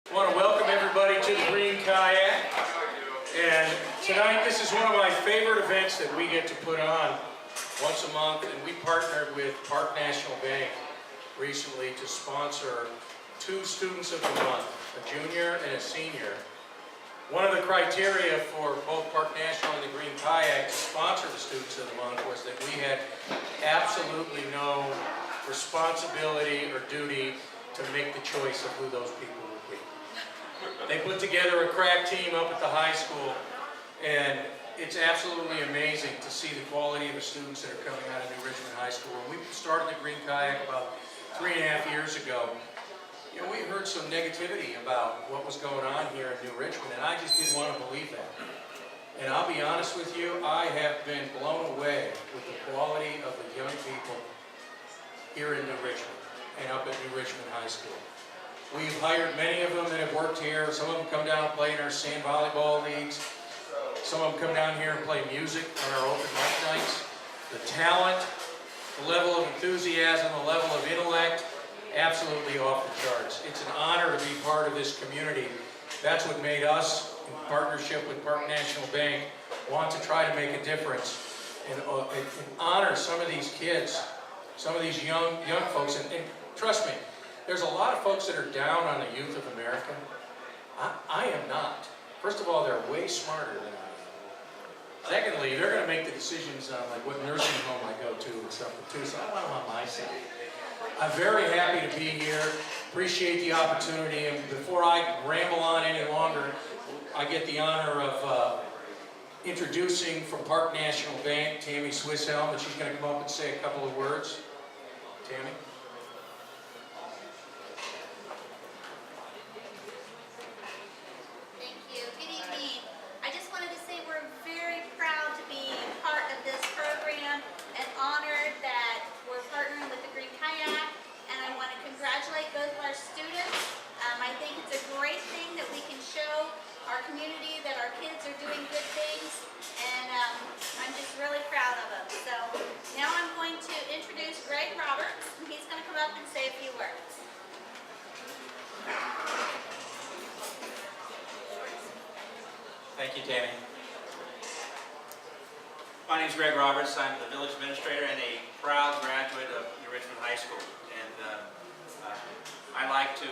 I want to welcome everybody to the Green Kayak. And tonight, this is one of my favorite events that we get to put on once a month. And we partnered with Park National Bank recently to sponsor 2 students of the month, a junior and a senior. One of the criteria for both Park National and the Green Kayak to sponsor the students of the month was that we had absolutely no responsibility or duty to make the choice of who those people would be. They put together a crack team up at the high school, and it's absolutely amazing to see the quality of the students that are coming out of New Richmond High School. When we started the Green Kayak about 3.5 years ago, you know, we heard some negativity about what was going on here in New Richmond, and I just didn't want to believe that. And I'll be honest with you, I have been blown away with the quality of the young people here in New Richmond and up at New Richmond High School. We've hired many of them that have worked here. Some of them come down and play in our sand volleyball leagues. Some of them come down here and play music on our open mic nights. The talent, the level of enthusiasm, the level of intellect, absolutely off the charts. It's an honor to be part of this community. That's what made us, in partnership with Park National Bank, want to try to make a difference and honor some of these kids, some of these young folks. And trust me, there's a lot of folks that are down on the youth of America. I am not. First of all, they're way smarter than I am. Secondly, they're going to make the decisions on like what nursing home I go to and stuff too, so I want them on my side. I'm very happy to be here. Appreciate the opportunity. And before I ramble on any longer, I get the honor of introducing from Park National Bank, Tammy Swisshelm, and she's going to come up and say a couple of words. Tammy? Thank you. Good evening. I just wanted to say we're very proud to be part of this program and honored that we're partnering with the Green Kayak. And I want to congratulate both of our students. I think it's a great thing that we can show our community that our kids are doing good things. And I'm just really proud of them. So now I'm going to introduce Greg Roberts. And he's going to come up and say a few words. Thank you, Tammy. My name is Greg Roberts. I'm the village administrator and a proud graduate of New Richmond High School. And I'd like to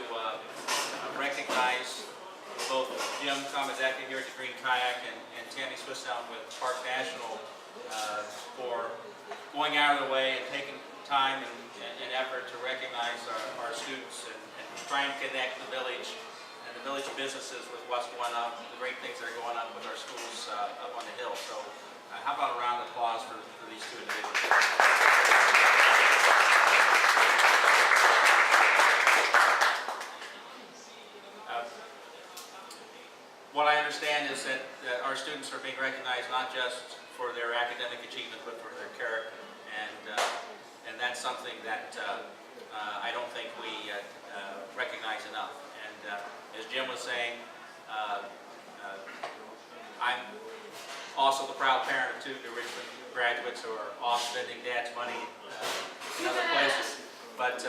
recognize both Jim Kamazaki here at the Green Kayak and Tammy Swisshelm with Park National for going out of the way and taking time and effort to recognize our students and trying to connect the village and the village businesses with what's going on, the great things that are going on with our schools up on the hill. So how about a round of applause for these two individuals? What I understand is that our students are being recognized not just for their academic achievement, but for their character. And that's something that I don't think we recognize enough. And as Jim was saying, I'm also the proud parent of 2 New Richmond graduates who are off spending dad's money in other places. But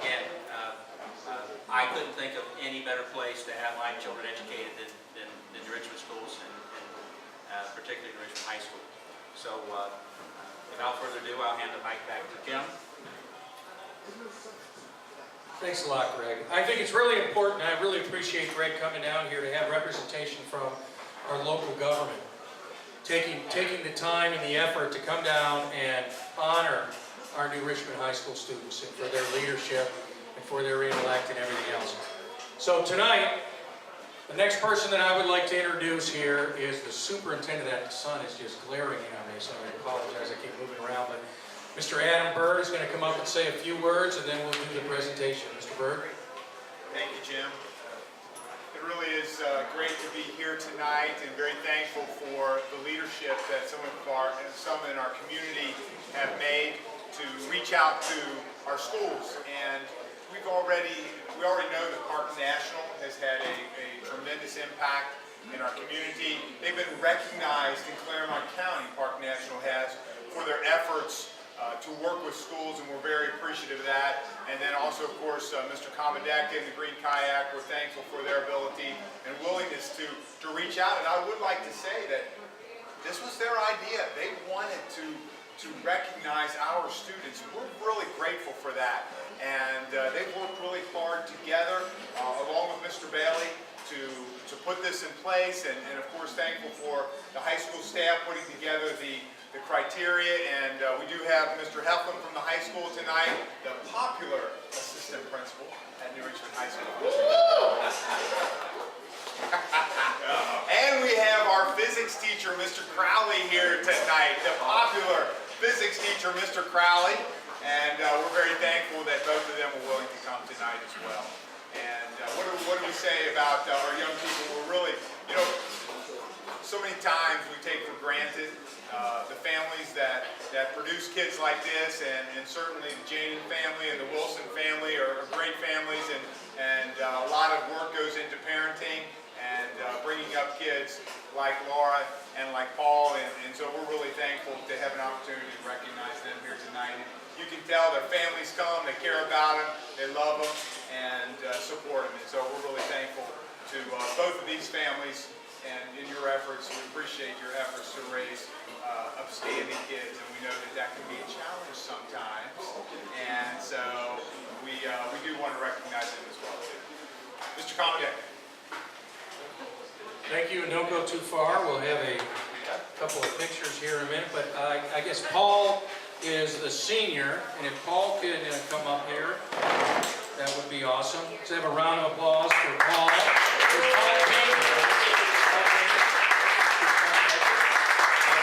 again, I couldn't think of any better place to have my children educated than New Richmond schools, and particularly New Richmond High School. So without further ado, I'll hand the mic back to Jim. Thanks a lot, Greg. I think it's really important, and I really appreciate Greg coming down here to have representation from our local government. Taking the time and the effort to come down and honor our New Richmond High School students and for their leadership and for their intellect and everything else. So tonight, the next person that I would like to introduce here is the superintendent. That the sun is just glaring in on me, so I apologize, I keep moving around. But Mr. Adam Bird is going to come up and say a few words, and then we'll do the presentation. Mr. Bird. Thank you, Jim. It really is great to be here tonight, and very thankful for the leadership that some in our community have made to reach out to our schools. And we already know that Park National has had a tremendous impact in our community. They've been recognized in Claremont County, Park National has, for their efforts to work with schools, and we're very appreciative of that. And then also, of course, Mr. Kamadeka and the Green Kayak, we're thankful for their ability and willingness to reach out. And I would like to say that this was their idea. They wanted to recognize our students. We're really grateful for that. And they've worked really hard together, along with Mr. Bailey, to put this in place. And of course, thankful for the high school staff putting together the criteria. And we do have Mr. Heflin from the high school tonight, the popular assistant principal at New Richmond High School. And we have our physics teacher, Mr. Crowley, here tonight, the popular physics teacher, Mr. Crowley. And we're very thankful that both of them were willing to come tonight as well. And what do we say about our young people? We're really, you know, so many times we take for granted the families that produce kids like this, and certainly the Jaehnen family and the Wilson family are great families, and a lot of work goes into parenting and bringing up kids like Laura and like Paul, and so we're really thankful to have an opportunity to recognize them here tonight. And you can tell their families come, they care about them, they love them, and support them. And so we're really thankful to both of these families and in your efforts. We appreciate your efforts to raise upstanding kids, and we know that can be a challenge sometimes. And so we do want to recognize them as well too. Mr. Kamadeka. Thank you, and don't go too far. We'll have a couple of pictures here in a minute, but I guess Paul is the senior, and if Paul could come up here, that would be awesome. Let's have a round of applause for Paul. I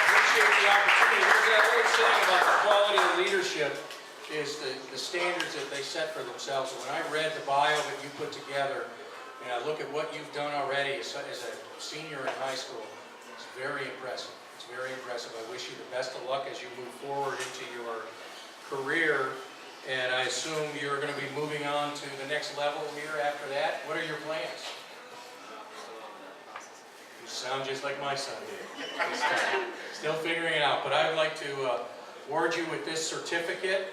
appreciate the opportunity. There's that old saying about the quality of leadership is the standards that they set for themselves. And when I read the bio that you put together, and I look at what you've done already as a senior in high school, it's very impressive. It's very impressive. I wish you the best of luck as you move forward into your career. And I assume you're going to be moving on to the next level here after that. What are your plans? You sound just like my son did. Still figuring it out. But I would like to award you with this certificate.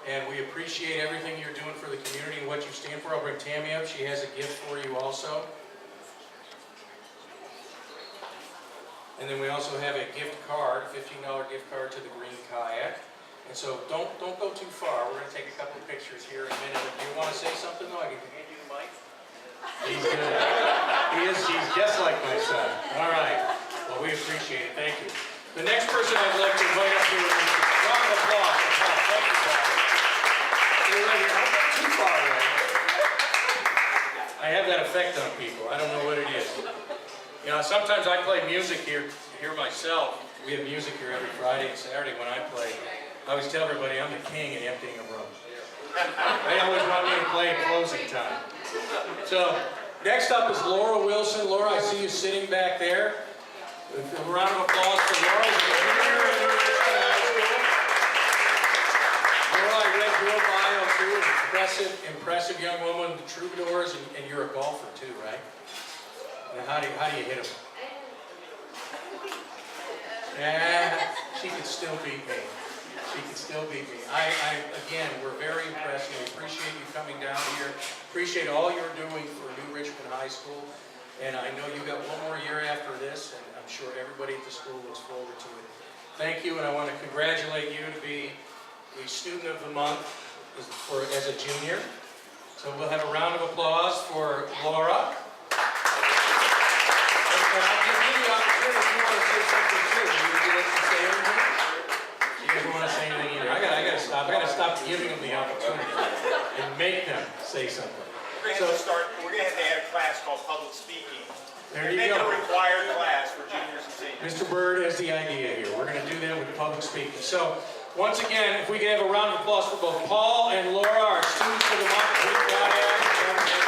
And we appreciate everything you're doing for the community and what you stand for. I'll bring Tammy up. She has a gift for you also. And then we also have a gift card, a $15 gift card to the Green Kayak. And so don't go too far. We're going to take a couple of pictures here in a minute. If you want to say something, though, I can hand you the mic. He's good. He's just like my son. All right. Well, we appreciate it. Thank you. The next person I'd like to invite up here is a round of applause. Thank you, Paul. Don't go too far away. I have that effect on people. I don't know what it is. You know, sometimes I play music here myself. We have music here every Friday and Saturday when I play. I always tell everybody I'm the king in emptying a room. They always want me to play at closing time. So, next up is Laura Wilson. Laura, I see you sitting back there. A round of applause for Laura. She's a junior in New Richmond High School. Laura, I read your bio too. Impressive young woman, the troubadours, and you're a golfer too, right? Now, how do you hit them? Yeah, she could still beat me. She could still beat me. Again, we're very impressed. We appreciate you coming down here. Appreciate all you're doing for New Richmond High School. And I know you got one more year after this, and I'm sure everybody at the school looks forward to it. Thank you, and I want to congratulate you to be the Student of the Month as a junior. So we'll have a round of applause for Laura. And I'll give you the opportunity if you want to say something too. Do you like to say anything? You guys don't want to say anything either. I gotta stop. I gotta stop giving them the opportunity and make them say something. We're going to have to add a class called public speaking. There you Make it go. a required class for juniors and seniors. Mr. Bird has the idea here. We're going to do that with public speaking. So, once again, if we can have a round of applause for both Paul and Laura, our students of the month.